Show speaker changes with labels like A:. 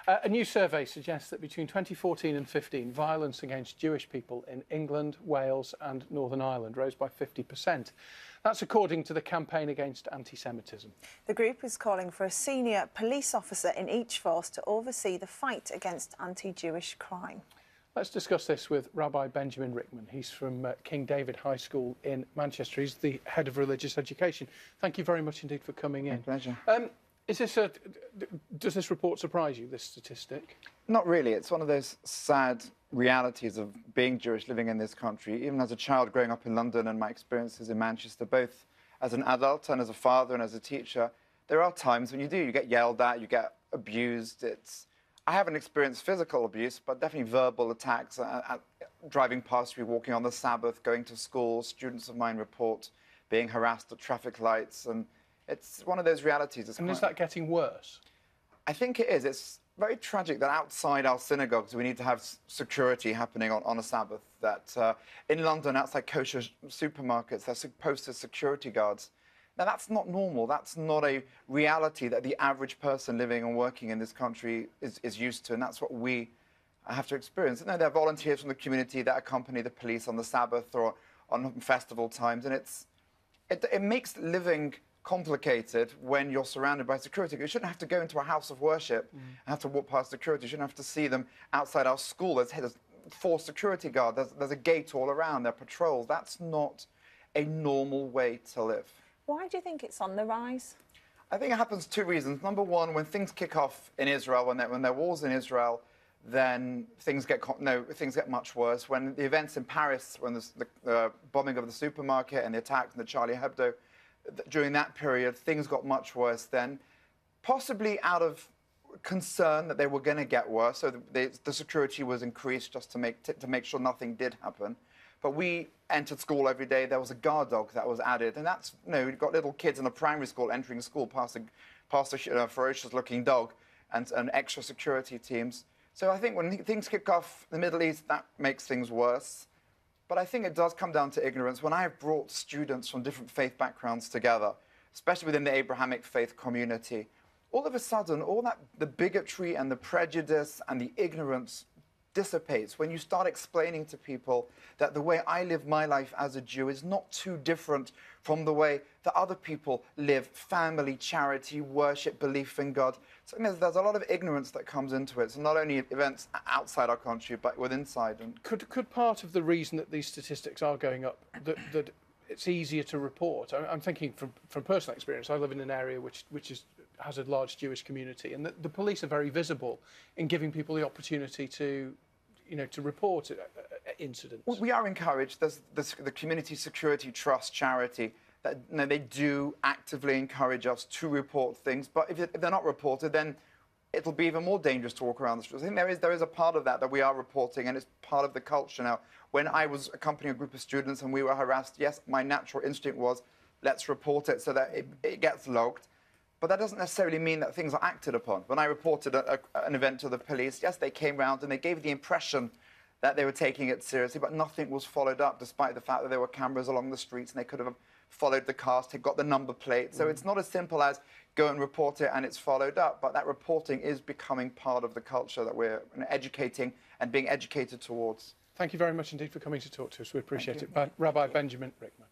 A: A new survey suggests that between 2014 and 15, violence against Jewish people in England, Wales and Northern Ireland rose by 50%. That's according to the Campaign Against Anti-Semitism.
B: The group is calling for a senior police officer in each force to oversee the fight against anti-Jewish crime. Let's discuss this with Rabbi Benjamin Rickman. He's from King David High School in Manchester. He's the head of religious education. Thank you very much indeed for coming in.
C: My pleasure.
A: Does this report surprise you, this statistic?
C: Not really. It's one of those sad realities of being Jewish, living in this country. Even as a child growing up in London and my experiences in Manchester, both as an adult and as a father and as a teacher, there are times when you get yelled at, you get abused. I haven't experienced physical abuse, but definitely verbal attacks, driving past me, walking on the Sabbath, going to school. Students of mine report being harassed at traffic lights, and it's one of those realities.
A: And is that getting worse?
C: I think it is. It's very tragic that outside our synagogues we need to have security happening on a Sabbath, that in London, outside kosher supermarkets, they're posted security guards. Now, that's not normal. That's not a reality that the average person living and working in this country is used to, and that's what we have to experience. You know, there are volunteers from the community that accompany the police on the Sabbath or on festival times, and it makes living complicated when you're surrounded by security. You shouldn't have to go into a house of worship and have to walk past security. You shouldn't have to see them outside our school. There's 4 security guards. There's a gate all around. There are patrols. That's not a normal way to live.
B: Why do you think it's on the rise?
C: I think it happens 2 reasons. Number one, when things kick off in Israel, when there are wars in Israel, then things get much worse. When the events in Paris, when the bombing of the supermarket and the attacks and the Charlie Hebdo, during that period, things got much worse then, possibly out of concern that they were going to get worse. So the security was increased just to make sure nothing did happen. But we entered school every day. There was a guard dog that was added, and that's, you've got little kids in a primary school entering school past a ferocious-looking dog and extra security teams. So I think when things kick off in the Middle East, that makes things worse. But I think it does come down to ignorance. When I have brought students from different faith backgrounds together, especially within the Abrahamic faith community, all of a sudden, the bigotry and the prejudice and the ignorance dissipates when you start explaining to people that the way I live my life as a Jew is not too different from the way that other people live: family, charity, worship, belief in God. So there's a lot of ignorance that comes into it. So not only events outside our country, but inside. And
A: could part of the reason that these statistics are going up that it's easier to report? I'm thinking from personal experience. I live in an area which has a large Jewish community, and the police are very visible in giving people the opportunity to report incidents.
C: We are encouraged. There's the Community Security Trust charity that they do actively encourage us to report things. But if they're not reported, then it'll be even more dangerous to walk around the streets. I think there is a part of that we are reporting, and it's part of the culture now. When I was accompanying a group of students and we were harassed, yes, my natural instinct was, let's report it so that it gets logged. But that doesn't necessarily mean that things are acted upon. When I reported an event to the police, yes, they came round and they gave the impression that they were taking it seriously, but nothing was followed up, despite the fact that there were cameras along the streets and they could have followed the cast, had got the number plate. So it's not as simple as go and report it and it's followed up, but that reporting is becoming part of the culture that we're educating and being educated towards.
A: Thank you very much indeed for coming to talk to us. We appreciate it. Rabbi Benjamin Rickman.